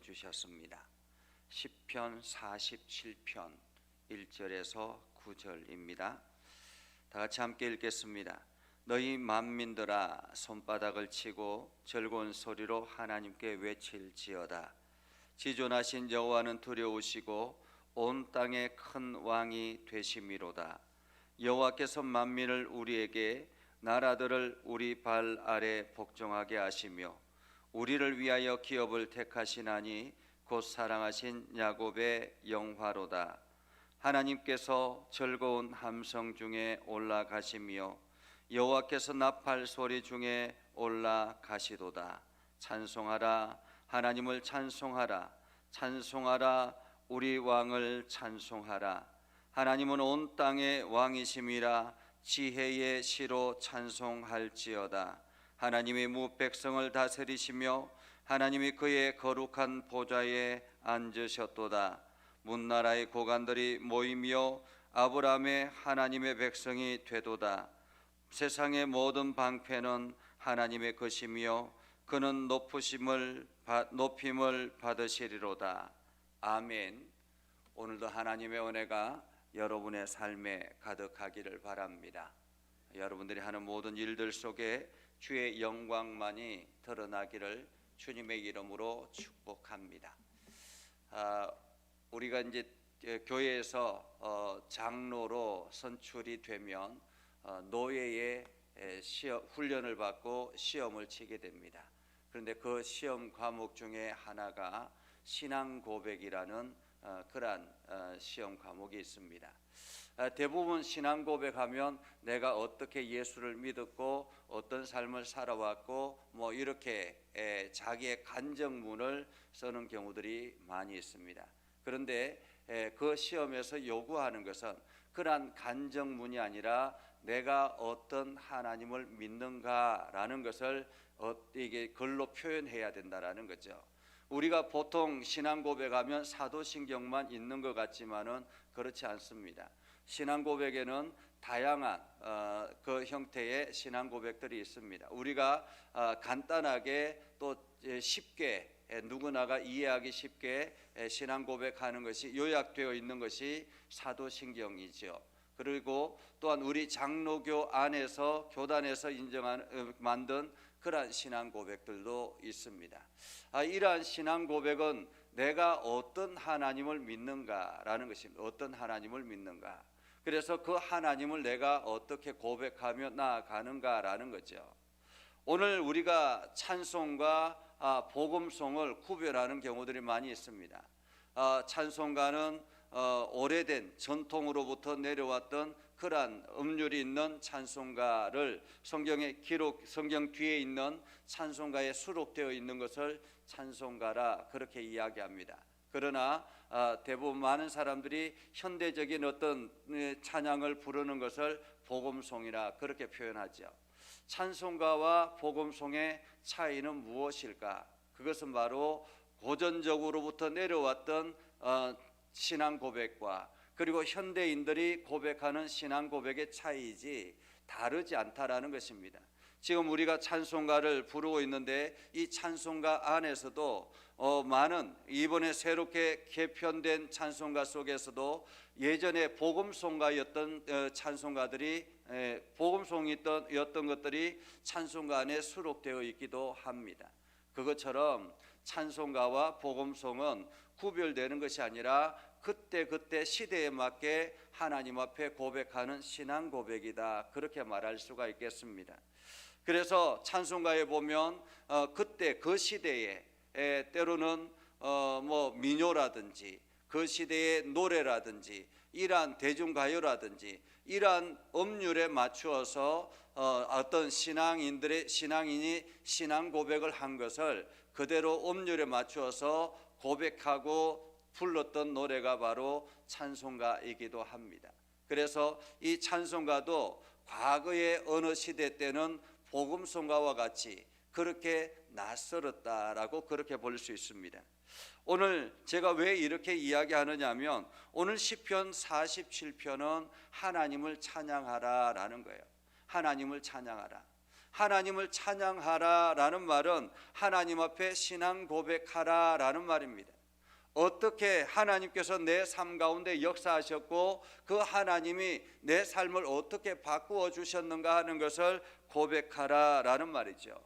주셨습니다. 시편 47편 1절에서 9절입니다. 다 같이 함께 읽겠습니다. 너희 만민들아 손바닥을 치고 즐거운 소리로 하나님께 외칠지어다. 지존하신 여호와는 두려우시고 온 땅의 큰 왕이 되심이로다. 여호와께서 만민을 우리에게 나라들을 우리 발 아래 복종하게 하시며 우리를 위하여 기업을 택하시나니 곧 사랑하신 야곱의 영화로다. 하나님께서 즐거운 함성 중에 올라가시며 여호와께서 나팔 소리 중에 올라가시도다. 찬송하라, 하나님을 찬송하라. 찬송하라, 우리 왕을 찬송하라. 하나님은 온 땅의 왕이심이라. 지혜의 시로 찬송할지어다. 하나님이 무 백성을 다스리시며 하나님이 그의 거룩한 보좌에 앉으셨도다. 문나라의 고관들이 모이며 아브라함의 하나님의 백성이 되도다. 세상의 모든 방패는 하나님의 것이며 그는 높임을 받으시리로다. 아멘. 오늘도 하나님의 은혜가 여러분의 삶에 가득하기를 바랍니다. 여러분들이 하는 모든 일들 속에 주의 영광만이 드러나기를 주님의 이름으로 축복합니다. 우리가 이제 교회에서 장로로 선출이 되면 노예의 훈련을 받고 시험을 치게 됩니다. 그런데 그 시험 과목 중에 하나가 신앙 고백이라는 그러한 시험 과목이 있습니다. 대부분 신앙 고백하면 내가 어떻게 예수를 믿었고 어떤 삶을 살아왔고 뭐 이렇게 자기의 간증문을 쓰는 경우들이 많이 있습니다. 그런데 그 시험에서 요구하는 것은 그러한 간증문이 아니라 내가 어떤 하나님을 믿는가라는 것을 이게 글로 표현해야 된다라는 거죠. 우리가 보통 신앙 고백하면 사도신경만 있는 것 같지만은 그렇지 않습니다. 신앙 고백에는 다양한 그 형태의 신앙 고백들이 있습니다. 우리가 간단하게 또 쉽게 누구나가 이해하기 쉽게 신앙 고백하는 것이 요약되어 있는 것이 사도신경이죠. 그리고 또한 우리 장로교 안에서 교단에서 만든 그러한 신앙 고백들도 있습니다. 이러한 신앙 고백은 내가 어떤 하나님을 믿는가라는 것입니다. 어떤 하나님을 믿는가. 그래서 그 하나님을 내가 어떻게 고백하며 나아가는가라는 거죠. 오늘 우리가 찬송과 복음송을 구별하는 경우들이 많이 있습니다. 찬송가는 오래된 전통으로부터 내려왔던 그러한 음률이 있는 찬송가를 성경 뒤에 있는 찬송가에 수록되어 있는 것을 찬송가라 그렇게 이야기합니다. 그러나 대부분 많은 사람들이 현대적인 어떤 찬양을 부르는 것을 복음송이라 그렇게 표현하죠. 찬송가와 복음송의 차이는 무엇일까? 그것은 바로 고전적으로부터 내려왔던 신앙 고백과 그리고 현대인들이 고백하는 신앙 고백의 차이이지 다르지 않다라는 것입니다. 지금 우리가 찬송가를 부르고 있는데 이 찬송가 안에서도 많은 이번에 새롭게 개편된 찬송가 속에서도 예전에 복음송가였던 찬송가들이 복음송이었던 것들이 찬송가 안에 수록되어 있기도 합니다. 그것처럼 찬송가와 복음송은 구별되는 것이 아니라 그때 시대에 맞게 하나님 앞에 고백하는 신앙 고백이다 그렇게 말할 수가 있겠습니다. 그래서 찬송가에 보면 그때 그 시대에 때로는 뭐 민요라든지 그 시대의 노래라든지 이러한 대중가요라든지 이러한 음률에 맞추어서 어떤 신앙인이 신앙 고백을 한 것을 그대로 음률에 맞추어서 고백하고 불렀던 노래가 바로 찬송가이기도 합니다. 그래서 이 찬송가도 과거의 어느 시대 때는 복음송가와 같이 그렇게 낯설었다라고 그렇게 볼 수 있습니다. 오늘 제가 왜 이렇게 이야기하느냐 하면 오늘 시편 47편은 하나님을 찬양하라라는 거예요. 하나님을 찬양하라. 하나님을 찬양하라라는 말은 하나님 앞에 신앙 고백하라라는 말입니다. 어떻게 하나님께서 내 삶 가운데 역사하셨고 그 하나님이 내 삶을 어떻게 바꾸어 주셨는가 하는 것을 고백하라라는 말이죠.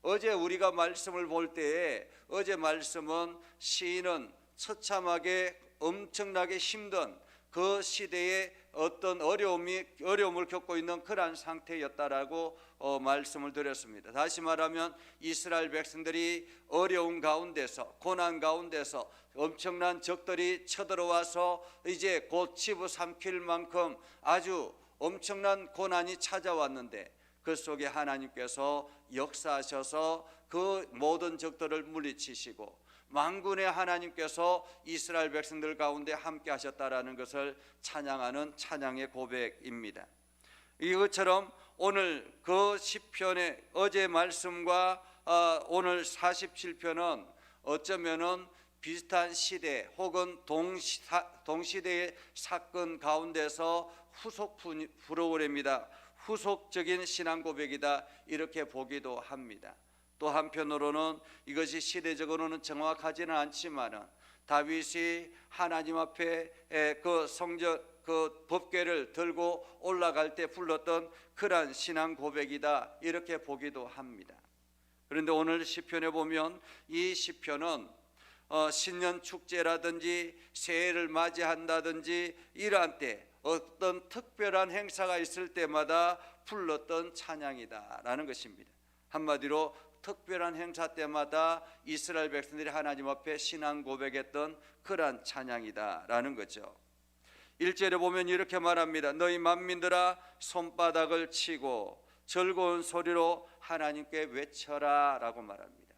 어제 우리가 말씀을 볼 때에 어제 말씀은 시인은 처참하게 엄청나게 힘든 그 시대에 어떤 어려움을 겪고 있는 그러한 상태였다라고 말씀을 드렸습니다. 다시 말하면 이스라엘 백성들이 어려운 가운데서 고난 가운데서 엄청난 적들이 쳐들어와서 이제 곧 집어삼킬 만큼 아주 엄청난 고난이 찾아왔는데 그 속에 하나님께서 역사하셔서 그 모든 적들을 물리치시고 만군의 하나님께서 이스라엘 백성들 가운데 함께 하셨다라는 것을 찬양하는 찬양의 고백입니다. 이것처럼 오늘 그 시편의 어제 말씀과 오늘 47편은 어쩌면은 비슷한 시대 혹은 동시대의 사건 가운데서 후속 프로그램이다, 후속적인 신앙 고백이다, 이렇게 보기도 합니다. 또 한편으로는 이것이 시대적으로는 정확하지는 않지만은 다윗이 하나님 앞에 그 성전 그 법궤를 들고 올라갈 때 불렀던 그러한 신앙 고백이다, 이렇게 보기도 합니다. 그런데 오늘 시편에 보면 이 시편은 신년 축제라든지 새해를 맞이한다든지 이러한 때 어떤 특별한 행사가 있을 때마다 불렀던 찬양이다라는 것입니다. 한마디로 특별한 행사 때마다 이스라엘 백성들이 하나님 앞에 신앙 고백했던 그러한 찬양이다라는 거죠. 1절에 보면 이렇게 말합니다. 너희 만민들아 손바닥을 치고 즐거운 소리로 하나님께 외쳐라 라고 말합니다.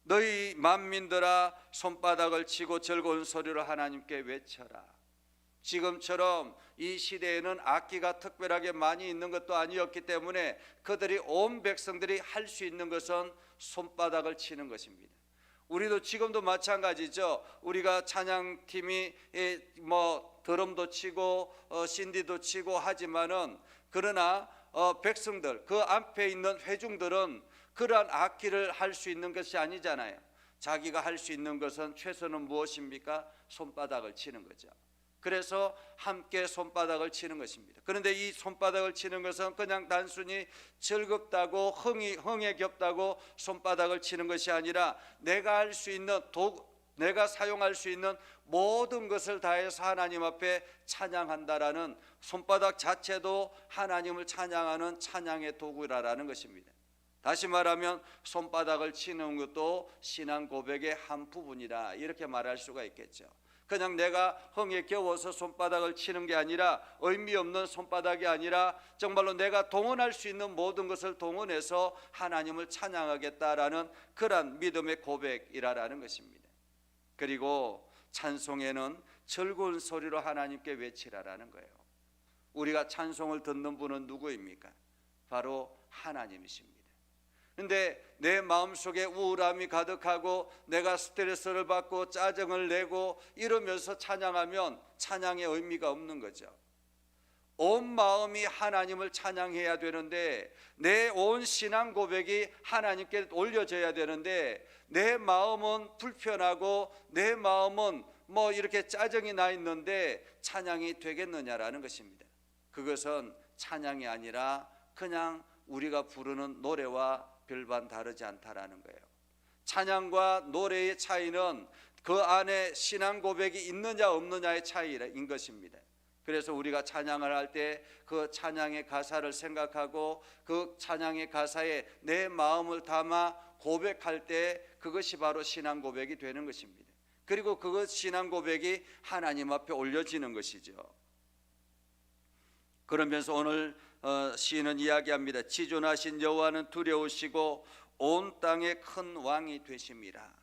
너희 만민들아 손바닥을 치고 즐거운 소리로 하나님께 외쳐라. 지금처럼 이 시대에는 악기가 특별하게 많이 있는 것도 아니었기 때문에 그들이 온 백성들이 할 수 있는 것은 손바닥을 치는 것입니다. 우리도 지금도 마찬가지죠. 우리가 찬양팀이 드럼도 치고 신디도 치고 하지만은 그러나 백성들 그 앞에 있는 회중들은 그러한 악기를 할 수 있는 것이 아니잖아요. 자기가 할 수 있는 것은 최소는 무엇입니까? 손바닥을 치는 거죠. 그래서 함께 손바닥을 치는 것입니다. 그런데 이 손바닥을 치는 것은 그냥 단순히 즐겁다고 흥에 겹다고 손바닥을 치는 것이 아니라 내가 할 수 있는 내가 사용할 수 있는 모든 것을 다해서 하나님 앞에 찬양한다라는 손바닥 자체도 하나님을 찬양하는 찬양의 도구라는 것입니다. 다시 말하면 손바닥을 치는 것도 신앙 고백의 한 부분이라 이렇게 말할 수가 있겠죠. 그냥 내가 흥에 겨워서 손바닥을 치는 게 아니라 의미 없는 손바닥이 아니라 정말로 내가 동원할 수 있는 모든 것을 동원해서 하나님을 찬양하겠다라는 그러한 믿음의 고백이라는 것입니다. 그리고 찬송에는 즐거운 소리로 하나님께 외치라라는 거예요. 우리가 찬송을 듣는 분은 누구입니까? 바로 하나님이십니다. 그런데 내 마음속에 우울함이 가득하고 내가 스트레스를 받고 짜증을 내고 이러면서 찬양하면 찬양의 의미가 없는 거죠. 온 마음이 하나님을 찬양해야 되는데 내 온 신앙 고백이 하나님께 올려져야 되는데 내 마음은 불편하고 내 마음은 이렇게 짜증이 나 있는데 찬양이 되겠느냐라는 것입니다. 그것은 찬양이 아니라 그냥 우리가 부르는 노래와 별반 다르지 않다라는 거예요. 찬양과 노래의 차이는 그 안에 신앙 고백이 있느냐 없느냐의 차이인 것입니다. 그래서 우리가 찬양을 할 때 그 찬양의 가사를 생각하고 그 찬양의 가사에 내 마음을 담아 고백할 때 그것이 바로 신앙 고백이 되는 것입니다. 그리고 그것 신앙 고백이 하나님 앞에 올려지는 것이죠. 그러면서 오늘 시인은 이야기합니다. 지존하신 여호와는 두려우시고 온 땅의 큰 왕이 되심이라.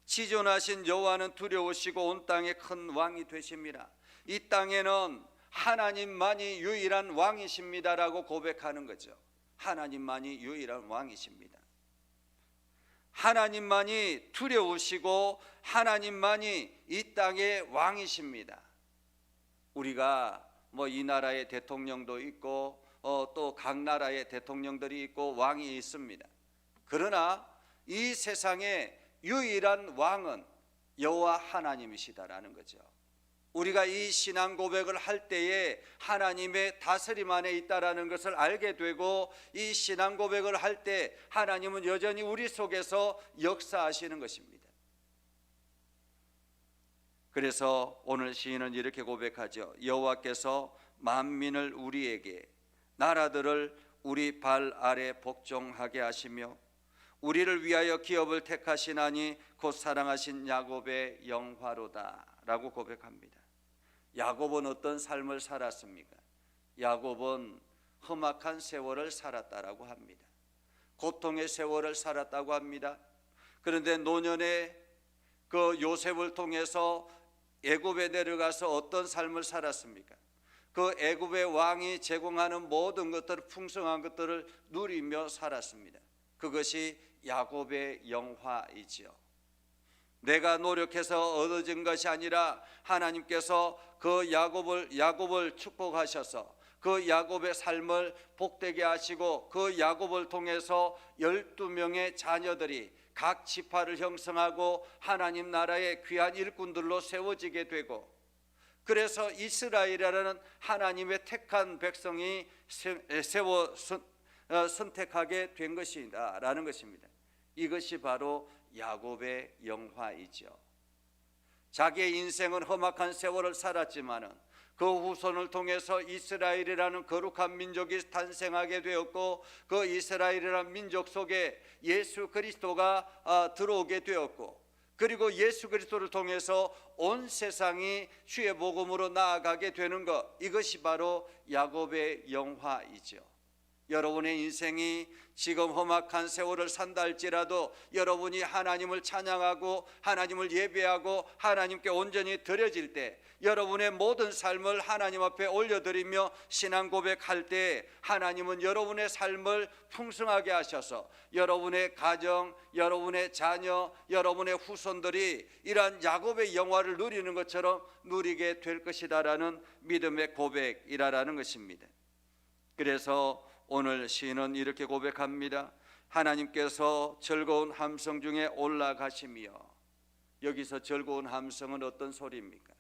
지존하신 여호와는 두려우시고 온 땅의 큰 왕이 되심이라. 이 땅에는 하나님만이 유일한 왕이십니다라고 고백하는 거죠. 하나님만이 유일한 왕이십니다. 하나님만이 두려우시고 하나님만이 이 땅의 왕이십니다. 우리가 이 나라의 대통령도 있고 또 각 나라의 대통령들이 있고 왕이 있습니다. 그러나 이 세상에 유일한 왕은 여호와 하나님이시다라는 거죠. 우리가 이 신앙 고백을 할 때에 하나님의 다스림 안에 있다라는 것을 알게 되고, 이 신앙 고백을 할 때 하나님은 여전히 우리 속에서 역사하시는 것입니다. 그래서 오늘 시인은 이렇게 고백하죠. 여호와께서 만민을 우리에게, 나라들을 우리 발 아래 복종하게 하시며 우리를 위하여 기업을 택하시나니 곧 사랑하신 야곱의 영화로다 라고 고백합니다. 야곱은 어떤 삶을 살았습니까? 야곱은 험악한 세월을 살았다라고 합니다. 고통의 세월을 살았다고 합니다. 그런데 노년에 그 요셉을 통해서 애굽에 내려가서 어떤 삶을 살았습니까? 그 애굽의 왕이 제공하는 모든 것들, 풍성한 것들을 누리며 살았습니다. 그것이 야곱의 영화이지요. 내가 노력해서 얻어진 것이 아니라 하나님께서 그 야곱을 축복하셔서 그 야곱의 삶을 복되게 하시고, 그 야곱을 통해서 12명의 자녀들이 각 지파를 형성하고 하나님 나라의 귀한 일꾼들로 세워지게 되고, 그래서 이스라엘이라는 하나님의 택한 백성이 선택하게 된 것이다라는 것입니다. 이것이 바로 야곱의 영화이죠. 자기의 인생은 험악한 세월을 살았지만은 그 후손을 통해서 이스라엘이라는 거룩한 민족이 탄생하게 되었고, 그 이스라엘이라는 민족 속에 예수 그리스도가 들어오게 되었고, 그리고 예수 그리스도를 통해서 온 세상이 주의 복음으로 나아가게 되는 것, 이것이 바로 야곱의 영화이죠. 여러분의 인생이 지금 험악한 세월을 산다 할지라도 여러분이 하나님을 찬양하고 하나님을 예배하고 하나님께 온전히 드려질 때, 여러분의 모든 삶을 하나님 앞에 올려드리며 신앙 고백할 때, 하나님은 여러분의 삶을 풍성하게 하셔서 여러분의 가정, 여러분의 자녀, 여러분의 후손들이 이러한 야곱의 영화를 누리는 것처럼 누리게 될 것이다라는 믿음의 고백이라는 것입니다. 그래서 오늘 시인은 이렇게 고백합니다. 하나님께서 즐거운 함성 중에 올라가시며, 여기서 즐거운 함성은 어떤 소리입니까?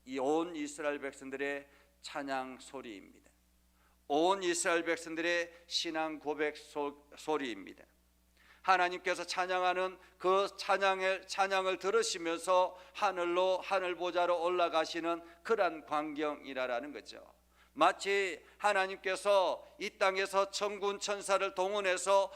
이 온 이스라엘 백성들의 찬양 소리입니다. 온 이스라엘 백성들의 신앙 고백 소리입니다. 하나님께서 찬양하는 그 찬양을 들으시면서 하늘 보좌로 올라가시는 그러한 광경이라는 거죠. 마치 하나님께서 이 땅에서 천군 천사를 동원해서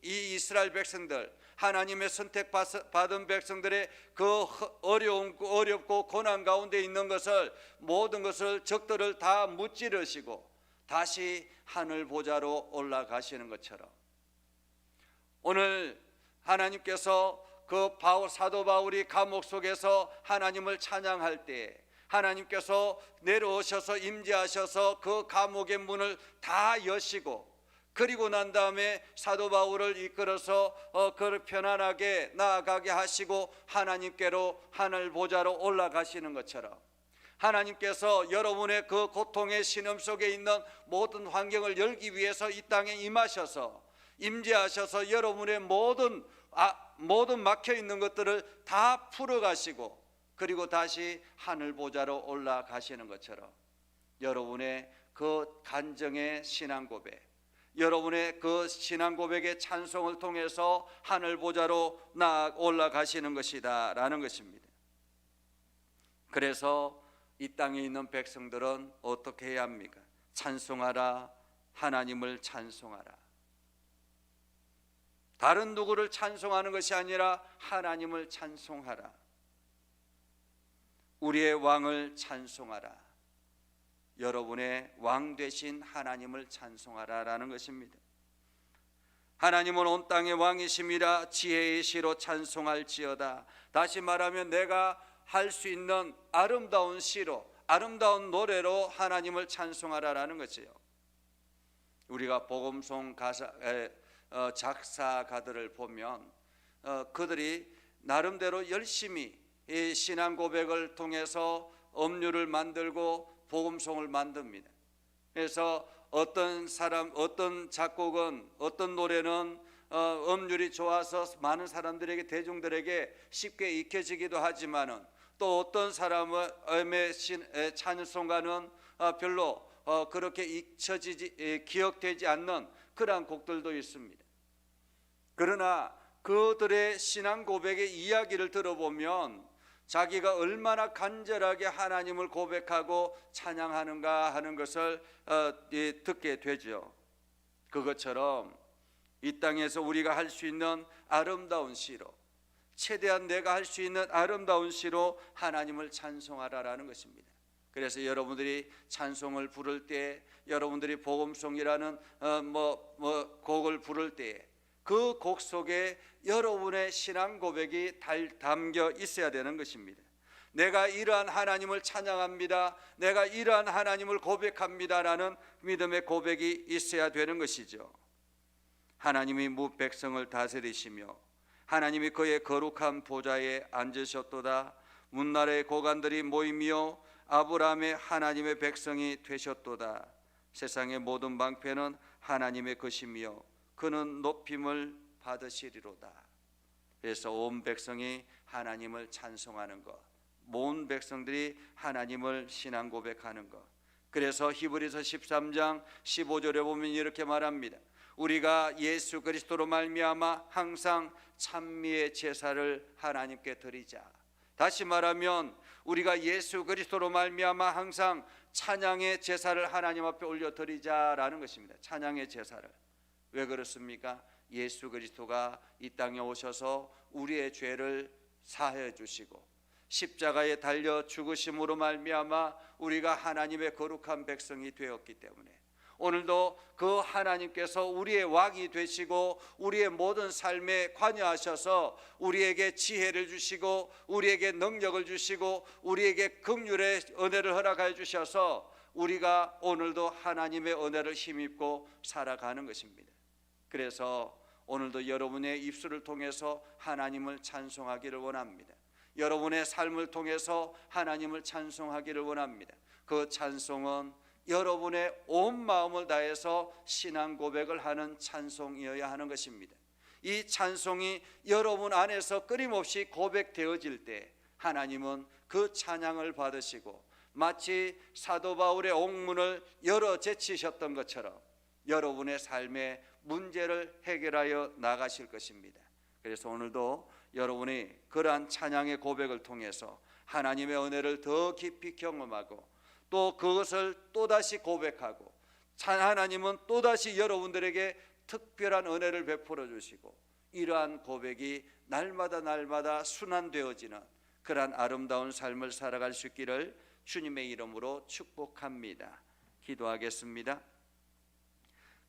이 이스라엘 백성들, 하나님의 선택받은 백성들의 그 어렵고 고난 가운데 있는 것을, 모든 것을, 적들을 다 무찌르시고 다시 하늘 보좌로 올라가시는 것처럼, 오늘 하나님께서 그 사도 바울이 감옥 속에서 하나님을 찬양할 때 하나님께서 내려오셔서 임재하셔서 그 감옥의 문을 다 여시고, 그리고 난 다음에 사도 바울을 이끌어서 그를 편안하게 나아가게 하시고 하나님께로 하늘 보좌로 올라가시는 것처럼, 하나님께서 여러분의 그 고통의 신음 속에 있는 모든 환경을 열기 위해서 이 땅에 임하셔서 임재하셔서 여러분의 모든 막혀 있는 것들을 다 풀어가시고, 그리고 다시 하늘 보좌로 올라가시는 것처럼, 여러분의 그 간정의 신앙 고백, 여러분의 그 신앙 고백의 찬송을 통해서 하늘 보좌로 올라가시는 것이다 라는 것입니다. 그래서 이 땅에 있는 백성들은 어떻게 해야 합니까? 찬송하라, 하나님을 찬송하라. 다른 누구를 찬송하는 것이 아니라 하나님을 찬송하라. 우리의 왕을 찬송하라. 여러분의 왕 되신 하나님을 찬송하라라는 것입니다. 하나님은 온 땅의 왕이심이라 지혜의 시로 찬송할지어다. 다시 말하면 내가 할 수 있는 아름다운 시로, 아름다운 노래로 하나님을 찬송하라라는 것이에요. 우리가 복음송 작사가들을 보면 그들이 나름대로 열심히 이 신앙 고백을 통해서 음료를 만들고 복음송을 만듭니다. 그래서 어떤 사람, 어떤 작곡은, 어떤 노래는 음률이 좋아서 많은 사람들에게, 대중들에게 쉽게 익혀지기도 하지만은, 또 어떤 사람의 찬송가는 별로 그렇게 기억되지 않는 그러한 곡들도 있습니다. 그러나 그들의 신앙 고백의 이야기를 들어보면 자기가 얼마나 간절하게 하나님을 고백하고 찬양하는가 하는 것을 듣게 되죠. 그것처럼 이 땅에서 우리가 할 수 있는 아름다운 시로, 최대한 내가 할 수 있는 아름다운 시로 하나님을 찬송하라라는 것입니다. 그래서 여러분들이 찬송을 부를 때, 여러분들이 복음송이라는 곡을 부를 때에 그 곡 속에 여러분의 신앙 고백이 담겨 있어야 되는 것입니다. 내가 이러한 하나님을 찬양합니다, 내가 이러한 하나님을 고백합니다라는 믿음의 고백이 있어야 되는 것이죠. 하나님이 백성을 다스리시며 하나님이 그의 거룩한 보좌에 앉으셨도다. 문나라의 고관들이 모이며 아브라함의 하나님의 백성이 되셨도다. 세상의 모든 방패는 하나님의 것이며 그는 높임을 받으시리로다. 그래서 온 백성이 하나님을 찬송하는 것, 모든 백성들이 하나님을 신앙 고백하는 것. 그래서 히브리서 13장 15절에 보면 이렇게 말합니다. 우리가 예수 그리스도로 말미암아 항상 찬미의 제사를 하나님께 드리자. 다시 말하면 우리가 예수 그리스도로 말미암아 항상 찬양의 제사를 하나님 앞에 올려드리자라는 것입니다. 찬양의 제사를. 왜 그렇습니까? 예수 그리스도가 이 땅에 오셔서 우리의 죄를 사해 주시고 십자가에 달려 죽으심으로 말미암아 우리가 하나님의 거룩한 백성이 되었기 때문에 오늘도 그 하나님께서 우리의 왕이 되시고 우리의 모든 삶에 관여하셔서 우리에게 지혜를 주시고 우리에게 능력을 주시고 우리에게 긍휼의 은혜를 허락하여 주셔서 우리가 오늘도 하나님의 은혜를 힘입고 살아가는 것입니다. 그래서 오늘도 여러분의 입술을 통해서 하나님을 찬송하기를 원합니다. 여러분의 삶을 통해서 하나님을 찬송하기를 원합니다. 그 찬송은 여러분의 온 마음을 다해서 신앙 고백을 하는 찬송이어야 하는 것입니다. 이 찬송이 여러분 안에서 끊임없이 고백되어질 때 하나님은 그 찬양을 받으시고 마치 사도 바울의 옥문을 열어 제치셨던 것처럼 여러분의 삶의 문제를 해결하여 나가실 것입니다. 그래서 오늘도 여러분이 그러한 찬양의 고백을 통해서 하나님의 은혜를 더 깊이 경험하고 또 그것을 또다시 고백하고 하나님은 또다시 여러분들에게 특별한 은혜를 베풀어 주시고 이러한 고백이 날마다 순환되어지는 그러한 아름다운 삶을 살아갈 수 있기를 주님의 이름으로 축복합니다. 기도하겠습니다.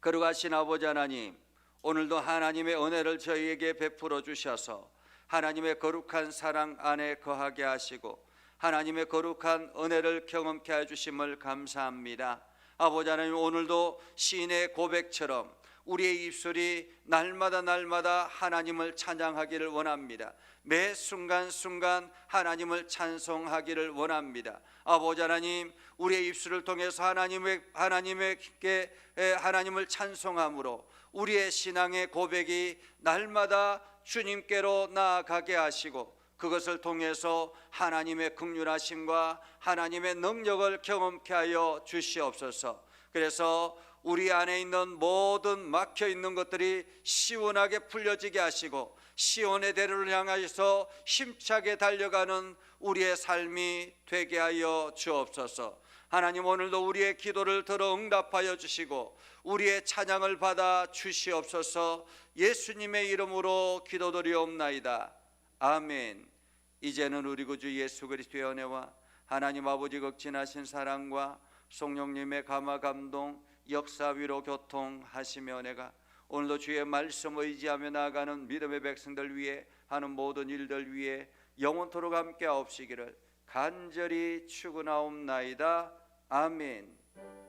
거룩하신 아버지 하나님, 오늘도 하나님의 은혜를 저희에게 베풀어 주셔서 하나님의 거룩한 사랑 안에 거하게 하시고 하나님의 거룩한 은혜를 경험케 해주심을 감사합니다. 아버지 하나님, 오늘도 시인의 고백처럼 우리의 입술이 날마다 하나님을 찬양하기를 원합니다. 매 순간순간 하나님을 찬송하기를 원합니다. 아버지 하나님, 우리의 입술을 통해서 하나님께 하나님을 찬송함으로 우리의 신앙의 고백이 날마다 주님께로 나아가게 하시고 그것을 통해서 하나님의 긍휼하심과 하나님의 능력을 경험케 하여 주시옵소서. 그래서 우리 안에 있는 모든 막혀 있는 것들이 시원하게 풀려지게 하시고 시온의 대로를 향하여서 힘차게 달려가는 우리의 삶이 되게 하여 주옵소서. 하나님, 오늘도 우리의 기도를 들어 응답하여 주시고 우리의 찬양을 받아 주시옵소서. 예수님의 이름으로 기도드리옵나이다. 아멘. 이제는 우리 구주 예수 그리스도의 은혜와 하나님 아버지 극진하신 사랑과 성령님의 감화 감동 역사 위로 교통하시며 은혜가 오늘도 주의 말씀 의지하며 나아가는 믿음의 백성들 위해 하는 모든 일들 위해 영원토록 함께 하옵시기를 간절히 축원하옵나이다. 아멘.